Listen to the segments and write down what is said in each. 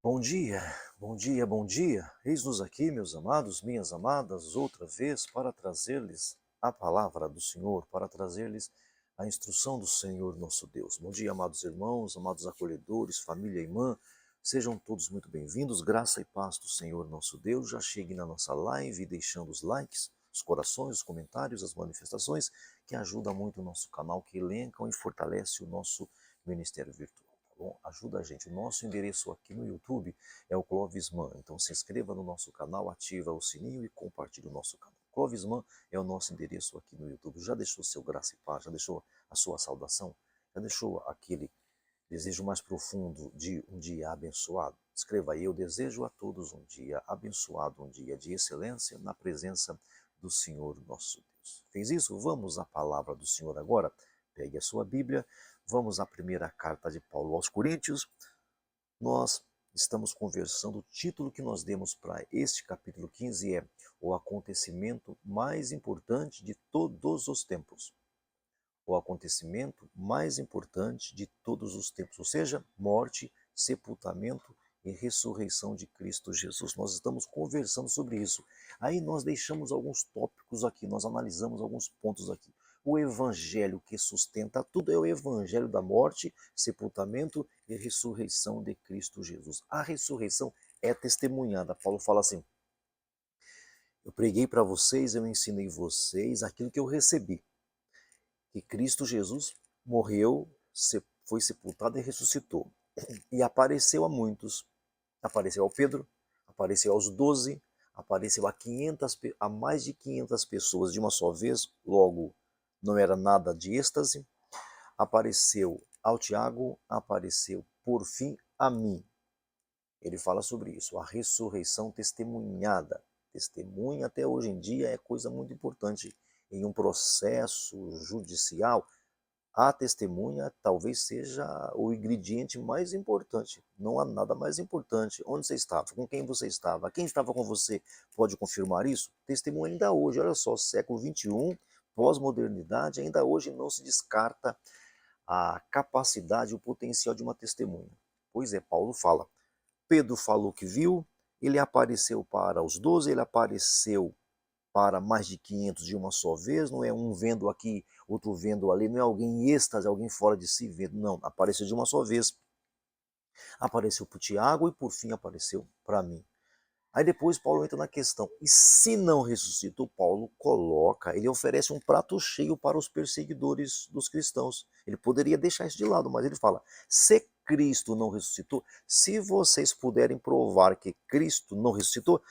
Bom dia, bom dia, bom dia. Eis-nos aqui, meus amados, minhas amadas, outra vez para trazer-lhes a palavra do Senhor, para trazer-lhes a instrução do Senhor nosso Deus. Bom dia, amados irmãos, amados acolhedores, família e irmã. Sejam todos muito bem-vindos. Graça e paz do Senhor nosso Deus. Já chegue na nossa live deixando os likes, os corações, os comentários, as manifestações, que ajudam muito o nosso canal, que elencam e fortalece o nosso ministério virtual. Bom, ajuda a gente. O nosso endereço aqui no YouTube é o Clovis Man. Então se inscreva no nosso canal, ativa o sininho e compartilhe o nosso canal. Clovis Man é o nosso endereço aqui no YouTube. Já deixou seu graça e paz? Já deixou a sua saudação? Já deixou aquele desejo mais profundo de um dia abençoado? Escreva aí: eu desejo a todos um dia abençoado, um dia de excelência na presença do Senhor nosso Deus. Fez isso? Vamos à palavra do Senhor agora. Pegue a sua Bíblia. Vamos à primeira carta de Paulo aos Coríntios. Nós estamos conversando, o título que nós demos para este capítulo 15 é o acontecimento mais importante de todos os tempos. O acontecimento mais importante de todos os tempos, ou seja, morte, sepultamento e ressurreição de Cristo Jesus. Nós estamos conversando sobre isso. Aí nós deixamos alguns tópicos aqui, nós analisamos alguns pontos aqui. O evangelho que sustenta tudo é o evangelho da morte, sepultamento e ressurreição de Cristo Jesus. A ressurreição é testemunhada. Paulo fala assim: eu preguei para vocês, eu ensinei vocês aquilo que eu recebi, que Cristo Jesus morreu, foi sepultado e ressuscitou. E apareceu a muitos. Apareceu ao Pedro, apareceu aos 12, apareceu a mais de 500 pessoas de uma só vez, logo não era nada de êxtase. Apareceu ao Tiago, apareceu por fim a mim. Ele fala sobre isso, a ressurreição testemunhada. Testemunha até hoje em dia é coisa muito importante em um processo judicial. A testemunha talvez seja o ingrediente mais importante. Não há nada mais importante. Onde você estava? Com quem você estava? Quem estava com você pode confirmar isso? Testemunha ainda hoje, olha só, século XXI, pós-modernidade, ainda hoje não se descarta a capacidade, o potencial de uma testemunha. Pois é, Paulo fala. Pedro falou que viu, ele apareceu para os 12, ele apareceu para mais de 500 de uma só vez, não é um vendo aqui, outro vendo ali, não é alguém em êxtase, alguém fora de si vendo, não, apareceu de uma só vez. Apareceu para o Tiago e por fim apareceu para mim. Aí depois Paulo entra na questão, e se não ressuscitou, Paulo coloca, ele oferece um prato cheio para os perseguidores dos cristãos. Ele poderia deixar isso de lado, mas ele fala, se Cristo não ressuscitou, se vocês puderem provar que Cristo não ressuscitou,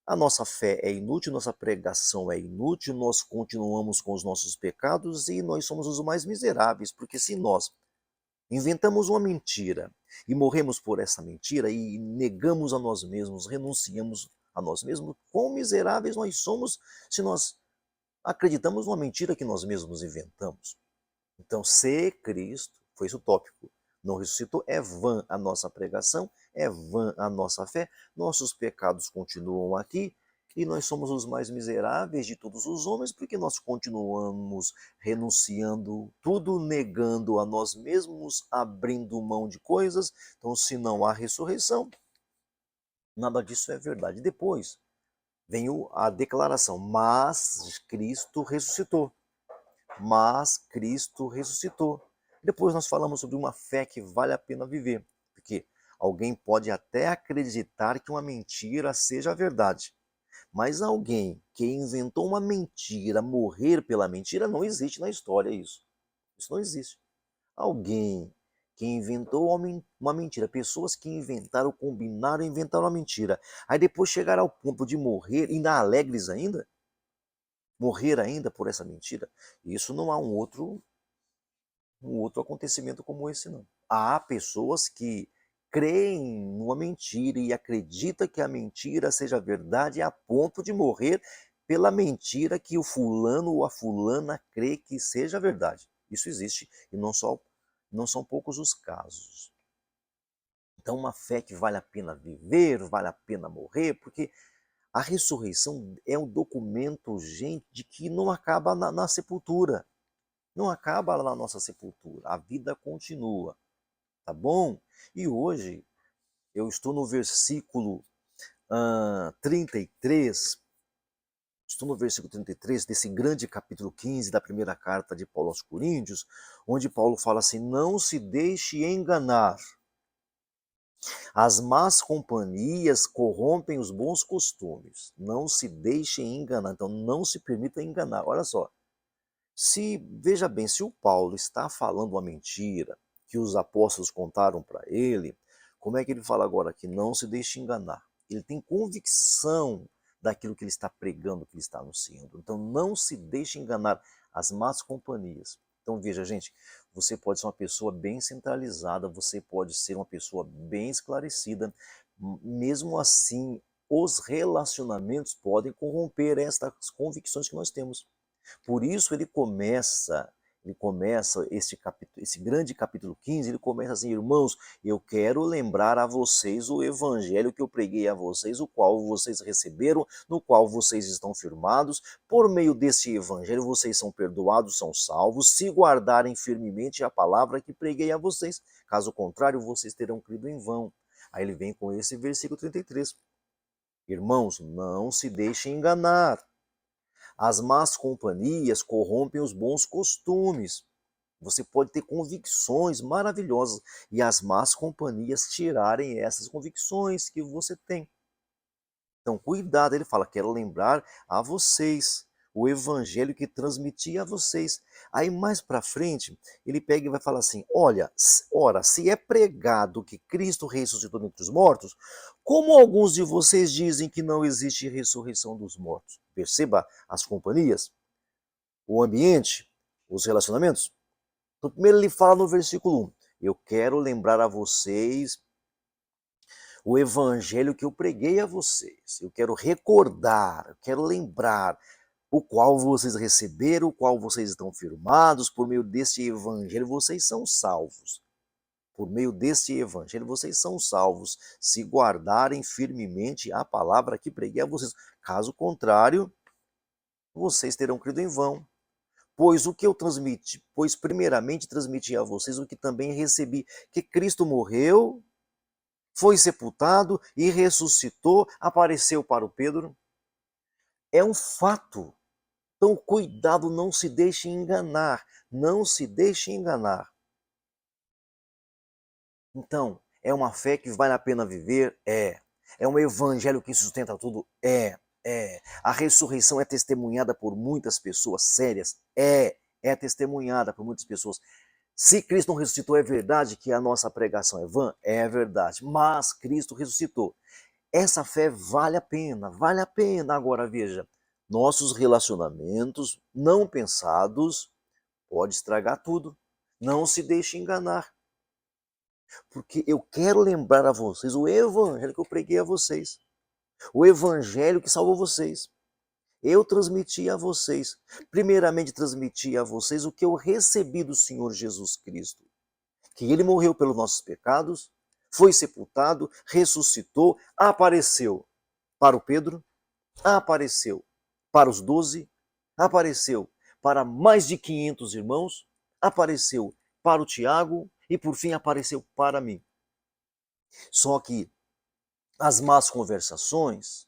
a nossa fé é inútil, nossa pregação é inútil, nós continuamos com os nossos pecados e nós somos os mais miseráveis, porque se nós inventamos uma mentira e morremos por essa mentira e negamos a nós mesmos, renunciamos a nós mesmos, quão miseráveis nós somos se nós acreditamos numa mentira que nós mesmos inventamos. Então, se Cristo, foi esse o tópico, não ressuscitou, é vã a nossa pregação, é vã a nossa fé, nossos pecados continuam aqui e nós somos os mais miseráveis de todos os homens porque nós continuamos renunciando tudo, negando a nós mesmos, abrindo mão de coisas. Então, se não há ressurreição, nada disso é verdade. Depois vem a declaração, mas Cristo ressuscitou. Mas Cristo ressuscitou. Depois nós falamos sobre uma fé que vale a pena viver, porque alguém pode até acreditar que uma mentira seja verdade, mas alguém que inventou uma mentira, morrer pela mentira, não existe na história isso. Isso não existe. Alguém que inventou uma mentira, pessoas que inventaram, combinaram, inventaram uma mentira, aí depois chegaram ao ponto de morrer, ainda alegres ainda, morrer ainda por essa mentira, isso não há um outro acontecimento como esse, não. Há pessoas que creem numa mentira e acreditam que a mentira seja verdade a ponto de morrer pela mentira que o fulano ou a fulana crê que seja verdade. Isso existe e não são poucos os casos. Então, uma fé que vale a pena viver, vale a pena morrer, porque a ressurreição é um documento, gente, de que não acaba na sepultura. Não acaba lá na nossa sepultura, a vida continua, tá bom? E hoje Eu estou no versículo 33. Estou no versículo 33 desse grande capítulo 15 da primeira carta de Paulo aos Coríntios, onde Paulo fala assim: não se deixe enganar. As más companhias corrompem os bons costumes. Não se deixem enganar. Então, não se permita enganar. Olha só. Veja bem, se o Paulo está falando uma mentira que os apóstolos contaram para ele, como é que ele fala agora que não se deixe enganar? Ele tem convicção daquilo que ele está pregando, que ele está anunciando. Então, não se deixe enganar as más companhias. Então, veja, gente, você pode ser uma pessoa bem centralizada, você pode ser uma pessoa bem esclarecida, mesmo assim, os relacionamentos podem corromper estas convicções que nós temos. Por isso ele começa esse grande capítulo 15, ele começa assim: irmãos, eu quero lembrar a vocês o evangelho que eu preguei a vocês, o qual vocês receberam, no qual vocês estão firmados. Por meio desse evangelho vocês são perdoados, são salvos, se guardarem firmemente a palavra que preguei a vocês. Caso contrário, vocês terão crido em vão. Aí ele vem com esse versículo 33. Irmãos, não se deixem enganar. As más companhias corrompem os bons costumes. Você pode ter convicções maravilhosas e as más companhias tirarem essas convicções que você tem. Então, cuidado, ele fala: quero lembrar a vocês o evangelho que transmiti a vocês. Aí mais para frente, ele pega e vai falar assim: ora, se é pregado que Cristo ressuscitou dentre os mortos, como alguns de vocês dizem que não existe ressurreição dos mortos? Perceba as companhias, o ambiente, os relacionamentos. Então, primeiro ele fala no versículo 1: eu quero lembrar a vocês o evangelho que eu preguei a vocês. Eu quero recordar, eu quero lembrar o qual vocês receberam, o qual vocês estão firmados. Por meio deste evangelho vocês são salvos. Por meio deste evangelho vocês são salvos, se guardarem firmemente a palavra que preguei a vocês. Caso contrário, vocês terão crido em vão. Pois primeiramente transmiti a vocês o que também recebi, que Cristo morreu, foi sepultado e ressuscitou, apareceu para o Pedro. É um fato. Então, cuidado, não se deixe enganar. Não se deixe enganar. Então, é uma fé que vale a pena viver? É. É um evangelho que sustenta tudo? É. A ressurreição é testemunhada por muitas pessoas sérias? É testemunhada por muitas pessoas. Se Cristo não ressuscitou, é verdade que a nossa pregação é vã? É verdade. Mas Cristo ressuscitou. Essa fé vale a pena, vale a pena. Agora veja, nossos relacionamentos não pensados pode estragar tudo. Não se deixe enganar. Porque eu quero lembrar a vocês o evangelho que eu preguei a vocês. O evangelho que salvou vocês. Eu transmiti a vocês. Primeiramente transmiti a vocês o que eu recebi do Senhor Jesus Cristo. Que ele morreu pelos nossos pecados, foi sepultado, ressuscitou, apareceu para o Pedro, apareceu para os 12, apareceu para mais de 500 irmãos, apareceu para o Tiago e por fim apareceu para mim. Só que as más conversações,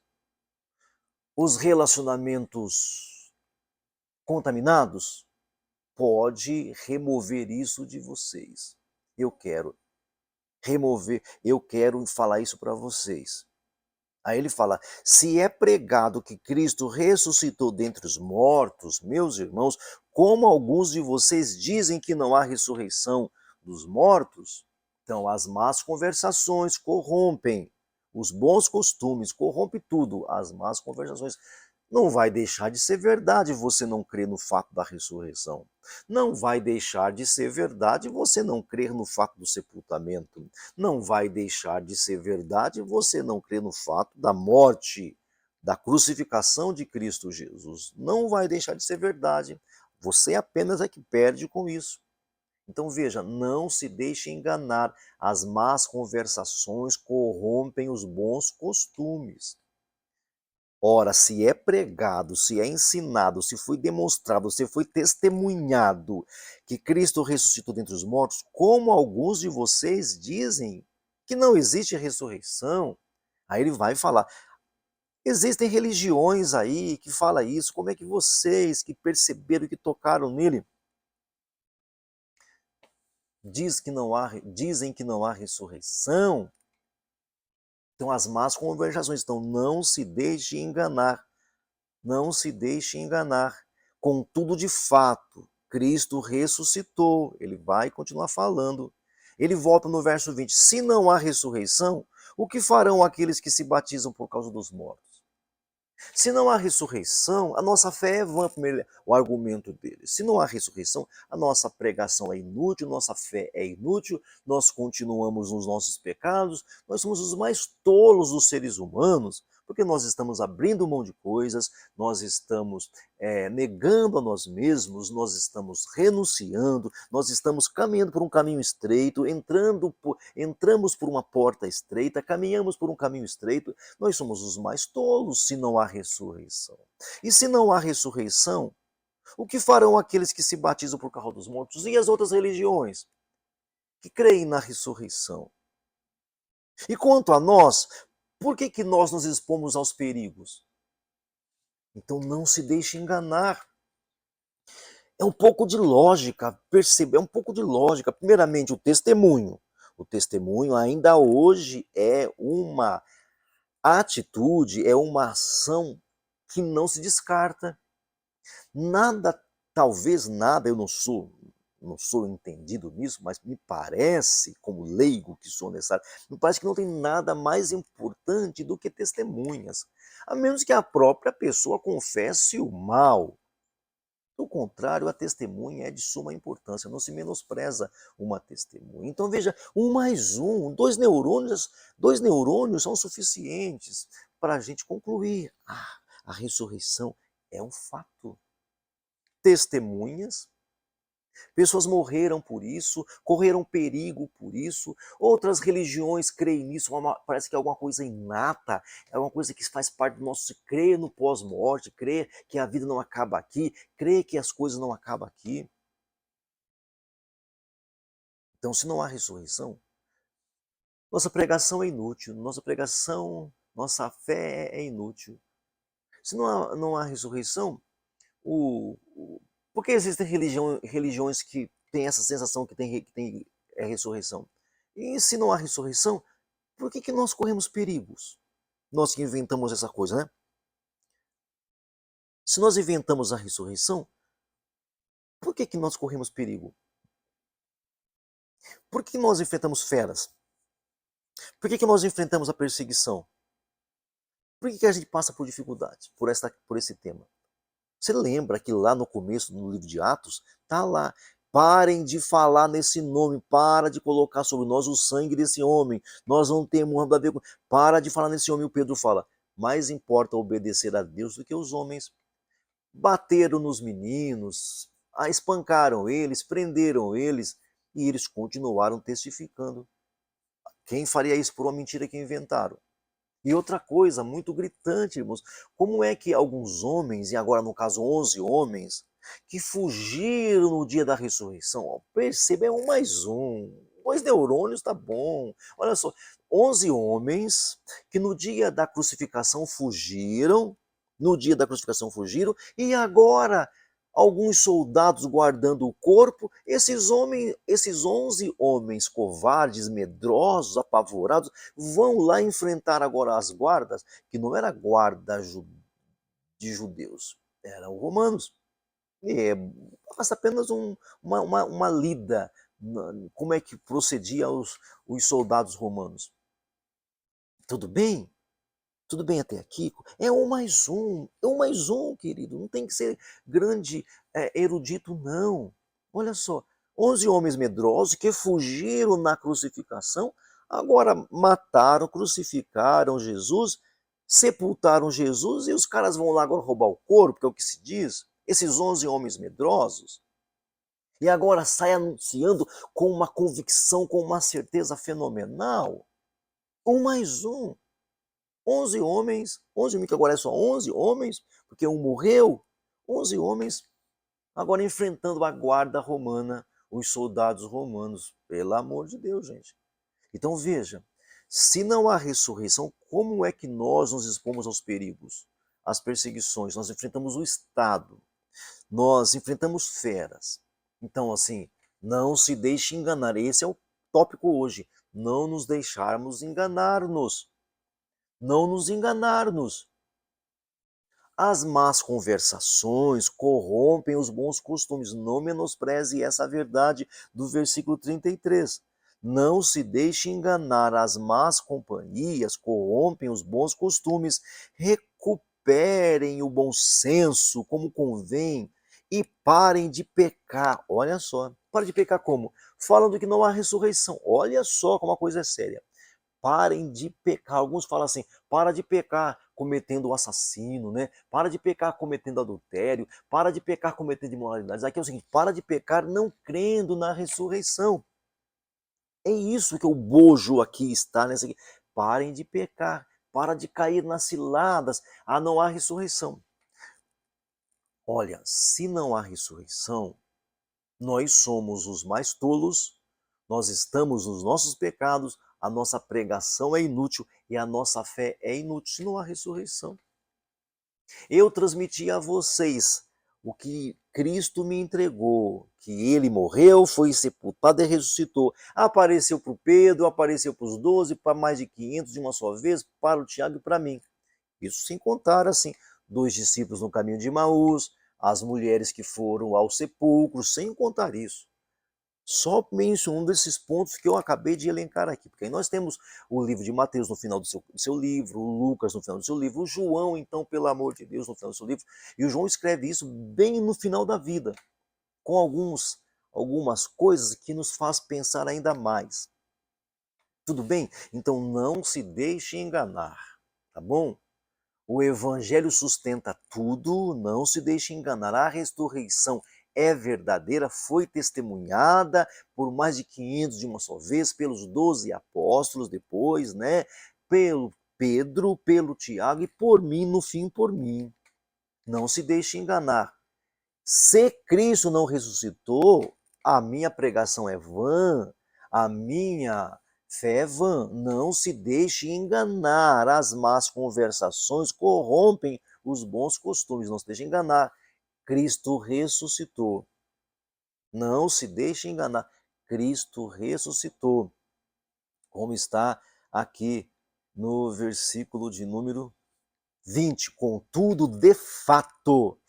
os relacionamentos contaminados, pode remover isso de vocês. Eu quero remover, eu quero falar isso para vocês. Aí ele fala: se é pregado que Cristo ressuscitou dentre os mortos, meus irmãos, como alguns de vocês dizem que não há ressurreição dos mortos, então as más conversações corrompem os bons costumes, corrompe tudo, as más conversações. Não vai deixar de ser verdade você não crer no fato da ressurreição. Não vai deixar de ser verdade você não crer no fato do sepultamento. Não vai deixar de ser verdade você não crer no fato da morte, da crucificação de Cristo Jesus. Não vai deixar de ser verdade. Você apenas é que perde com isso. Então veja, não se deixe enganar. As más conversações corrompem os bons costumes. Ora, se é pregado, se é ensinado, se foi demonstrado, se foi testemunhado que Cristo ressuscitou dentre os mortos, como alguns de vocês dizem que não existe ressurreição, aí ele vai falar, existem religiões aí que falam isso, como é que vocês que perceberam, que tocaram nele, dizem que não há ressurreição? Então as más conversações, então não se deixe enganar, não se deixe enganar. Contudo, de fato, Cristo ressuscitou, ele vai continuar falando. Ele volta no verso 20, se não há ressurreição, o que farão aqueles que se batizam por causa dos mortos? Se não há ressurreição, a nossa fé é vã, o argumento dele. Se não há ressurreição, a nossa pregação é inútil, nossa fé é inútil, nós continuamos nos nossos pecados, nós somos os mais tolos dos seres humanos, porque nós estamos abrindo mão de coisas, nós estamos negando a nós mesmos, nós estamos renunciando, nós estamos caminhando por um caminho estreito, entramos por uma porta estreita, caminhamos por um caminho estreito, nós somos os mais tolos se não há ressurreição. E se não há ressurreição, o que farão aqueles que se batizam por causa dos mortos e as outras religiões que creem na ressurreição? E quanto a nós, por que nós nos expomos aos perigos? Então não se deixe enganar. É um pouco de lógica, perceber, é um pouco de lógica. Primeiramente, o testemunho. O testemunho ainda hoje é uma atitude, é uma ação que não se descarta. Nada, talvez nada, eu não sou entendido nisso, mas me parece, como leigo que sou necessário, me parece que não tem nada mais importante do que testemunhas. A menos que a própria pessoa confesse o mal. Do contrário, a testemunha é de suma importância, não se menospreza uma testemunha. Então veja, um mais um, dois neurônios são suficientes para a gente concluir. A ressurreição é um fato. Testemunhas, pessoas morreram por isso, correram perigo por isso, outras religiões creem nisso, parece que é alguma coisa inata, é uma coisa que faz parte do nosso crer no pós-morte, crer que a vida não acaba aqui, crer que as coisas não acabam aqui. Então, se não há ressurreição, nossa pregação é inútil, nossa fé é inútil. Se não há ressurreição, por que existem religiões que têm essa sensação que tem ressurreição? E se não há ressurreição, por que nós corremos perigos? Nós que inventamos essa coisa, né? Se nós inventamos a ressurreição, por que nós corremos perigo? Por que nós enfrentamos feras? Por que nós enfrentamos a perseguição? Por que a gente passa por dificuldades por esse tema? Você lembra que lá no começo, no livro de Atos, está lá, parem de falar nesse nome, para de colocar sobre nós o sangue desse homem, nós não temos nada a ver com... Para de falar nesse homem, o Pedro fala, mais importa obedecer a Deus do que os homens. Bateram nos meninos, espancaram eles, prenderam eles, e eles continuaram testificando. Quem faria isso por uma mentira que inventaram? E outra coisa muito gritante, irmãos, como é que alguns homens, e agora no caso 11 homens, que fugiram no dia da ressurreição, ó, perceba, é um mais um, 2 neurônios tá bom, olha só, 11 homens que no dia da crucificação fugiram, e agora alguns soldados guardando o corpo, esses 11 homens covardes, medrosos, apavorados, vão lá enfrentar agora as guardas, que não era guarda de judeus, eram romanos. E basta apenas uma lida, como é que procedia os soldados romanos. Tudo bem? Tudo bem até aqui? É um mais um, querido. Não tem que ser grande erudito, não. Olha só, 11 homens medrosos que fugiram na crucificação, agora mataram, crucificaram Jesus, sepultaram Jesus e os caras vão lá agora roubar o corpo, que é o que se diz. Esses 11 homens medrosos. E agora sai anunciando com uma convicção, com uma certeza fenomenal. Um mais um. 11 homens, 11 homens, que agora é só 11 homens, porque um morreu, 11 homens, agora enfrentando a guarda romana, os soldados romanos, pelo amor de Deus, gente. Então veja, Se não há ressurreição, como é que nós nos expomos aos perigos, às perseguições? Nós enfrentamos o Estado, nós enfrentamos feras. Então, assim, não se deixe enganar. Esse é o tópico hoje. Não nos deixarmos enganar-nos. Não nos enganar-nos. As más conversações corrompem os bons costumes. Não menospreze essa verdade do versículo 33. Não se deixe enganar, as más companhias corrompem os bons costumes. Recuperem o bom senso, como convém, e parem de pecar. Olha só, parem de pecar como? Falando que não há ressurreição. Olha só como a coisa é séria. Parem de pecar. Alguns falam assim, para de pecar cometendo o assassino, né? Para de pecar cometendo adultério, para de pecar cometendo imoralidades. Aqui é o seguinte, para de pecar não crendo na ressurreição. É isso que o bojo aqui está nessa aqui. Parem de pecar, para de cair nas ciladas. Ah, não há ressurreição. Olha, se não há ressurreição, nós somos os mais tolos, nós estamos nos nossos pecados, a nossa pregação é inútil e a nossa fé é inútil se não há ressurreição. Eu transmiti a vocês o que Cristo me entregou, que ele morreu, foi sepultado e ressuscitou. Apareceu para o Pedro, apareceu para os 12, para mais de 500 de uma só vez, para o Tiago e para mim. Isso sem contar, assim, 2 discípulos no caminho de Emaús, as mulheres que foram ao sepulcro, sem contar isso. Só menciono desses pontos que eu acabei de elencar aqui, porque aí nós temos o livro de Mateus no final do seu livro, o Lucas no final do seu livro, o João, então, pelo amor de Deus, no final do seu livro, e o João escreve isso bem no final da vida, com algumas coisas que nos faz pensar ainda mais. Tudo bem? Então não se deixe enganar, tá bom? O Evangelho sustenta tudo, não se deixe enganar. A ressurreição é verdadeira, foi testemunhada por mais de 500 de uma só vez, pelos 12 apóstolos depois, né? Pelo Pedro, pelo Tiago e por mim, no fim, por mim. Não se deixe enganar. Se Cristo não ressuscitou, a minha pregação é vã, a minha fé é vã. Não se deixe enganar. As más conversações corrompem os bons costumes. Não se deixe enganar. Cristo ressuscitou. Não se deixe enganar. Cristo ressuscitou. Como está aqui no versículo de número 20. Contudo, de fato,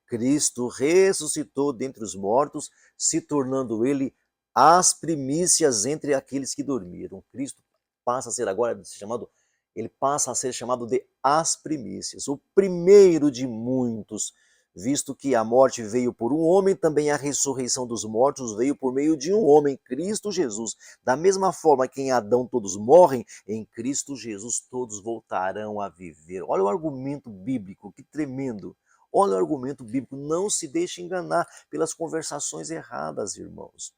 Cristo ressuscitou dentre os mortos, se tornando ele as primícias entre aqueles que dormiram. Cristo passa a ser agora chamado, ele passa a ser chamado de as primícias, o primeiro de muitos. Visto que a morte veio por um homem, também a ressurreição dos mortos veio por meio de um homem, Cristo Jesus. Da mesma forma que em Adão todos morrem, em Cristo Jesus todos voltarão a viver. Olha o argumento bíblico, que tremendo. Olha o argumento bíblico, não se deixe enganar pelas conversações erradas, irmãos.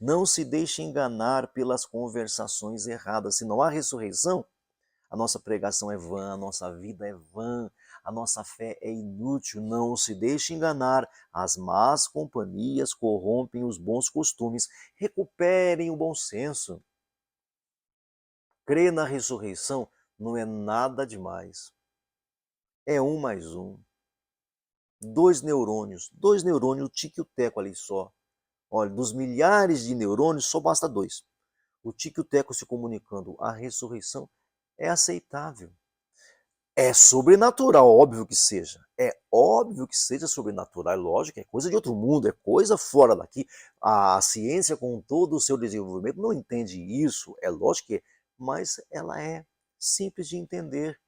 Não se deixe enganar pelas conversações erradas. Se não há ressurreição, a nossa pregação é vã, a nossa vida é vã, a nossa fé é inútil. Não se deixe enganar. As más companhias corrompem os bons costumes. Recuperem o bom senso. Crer na ressurreição não é nada demais. É um mais um. Dois neurônios, o tique e o teco ali só. Olha, dos milhares de neurônios, só basta dois. O tique e o teco se comunicando. A ressurreição é aceitável. É sobrenatural, óbvio que seja. É óbvio que seja sobrenatural, é lógico, é coisa de outro mundo, é coisa fora daqui. A ciência, com todo o seu desenvolvimento, não entende isso, é lógico que é, mas ela é simples de entender.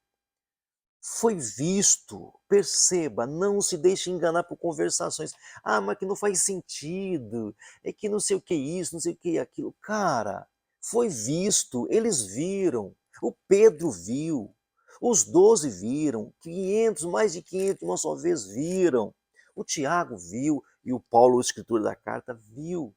Foi visto, perceba, não se deixe enganar por conversações. Ah, mas que não faz sentido, é que não sei o que isso, não sei o que aquilo. Cara, foi visto, eles viram, o Pedro viu, os 12 viram, 500, mais de 500 uma só vez viram. O Tiago viu e o Paulo, o escritor da carta, viu.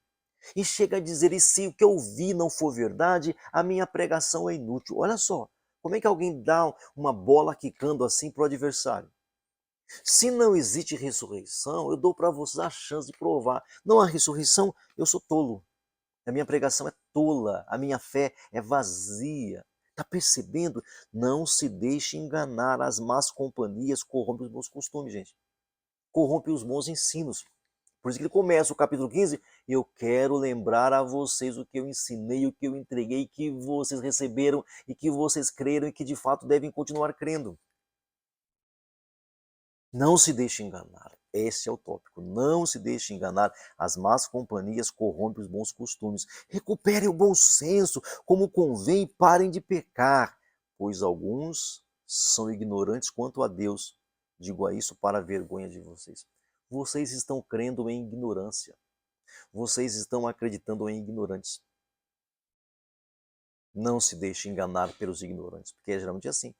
E chega a dizer, e se o que eu vi não for verdade, a minha pregação é inútil. Olha só, como é que alguém dá uma bola quicando assim para o adversário? Se não existe ressurreição, eu dou para vocês a chance de provar. Não há ressurreição, eu sou tolo. A minha pregação é tola, a minha fé é vazia. Está percebendo? Não se deixe enganar, as más companhias corrompem os bons costumes, gente. Corrompe os bons ensinos. Por isso que ele começa o capítulo 15, eu quero lembrar a vocês o que eu ensinei, o que eu entreguei, que vocês receberam e que vocês creram e que de fato devem continuar crendo. Não se deixe enganar. Esse é o tópico. Não se deixe enganar. As más companhias corrompem os bons costumes. Recupere o bom senso, como convém, e parem de pecar, pois alguns são ignorantes quanto a Deus. Digo a isso para a vergonha de vocês. Vocês estão crendo em ignorância. Vocês estão acreditando em ignorantes. Não se deixe enganar pelos ignorantes, porque é geralmente assim.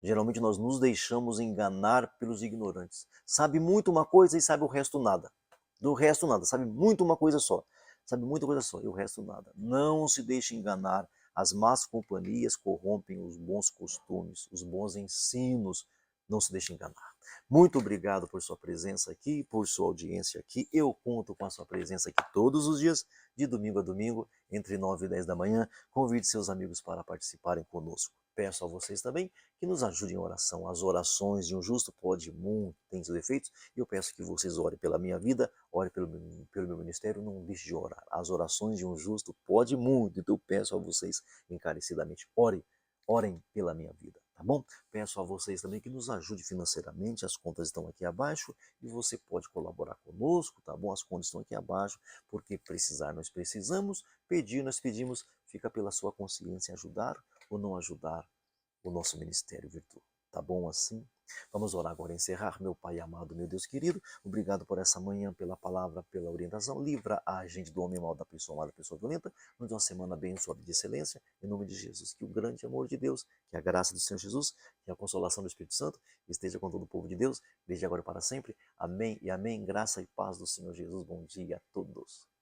Geralmente nós nos deixamos enganar pelos ignorantes. Sabe muito uma coisa e sabe o resto nada. Do resto nada, sabe muito uma coisa só. Sabe muita coisa só e o resto nada. Não se deixe enganar. As más companhias corrompem os bons costumes, os bons ensinos. Não se deixe enganar. Muito obrigado por sua presença aqui, por sua audiência aqui. Eu conto com a sua presença aqui todos os dias, de domingo a domingo, entre 9 e 10 da manhã. Convide seus amigos para participarem conosco. Peço a vocês também que nos ajudem em oração. As orações de um justo pode muito, tem seus efeitos, e eu peço que vocês orem pela minha vida, orem pelo meu ministério, não deixe de orar. As orações de um justo pode muito, então eu peço a vocês encarecidamente, orem pela minha vida, tá bom? Peço a vocês também que nos ajudem financeiramente, as contas estão aqui abaixo, e você pode colaborar conosco, tá bom? As contas estão aqui abaixo, porque precisar nós precisamos, pedir nós pedimos, fica pela sua consciência ajudar ou não ajudar o nosso ministério virtual. Tá bom assim? Vamos orar agora, encerrar. Meu Pai amado, meu Deus querido, obrigado por essa manhã, pela palavra, pela orientação. Livra a gente do homem mau, da pessoa má, da pessoa violenta. Nos dê uma semana abençoada de excelência, em nome de Jesus. Que o grande amor de Deus, que a graça do Senhor Jesus, que a consolação do Espírito Santo esteja com todo o povo de Deus, desde agora e para sempre. Amém e amém. Graça e paz do Senhor Jesus. Bom dia a todos.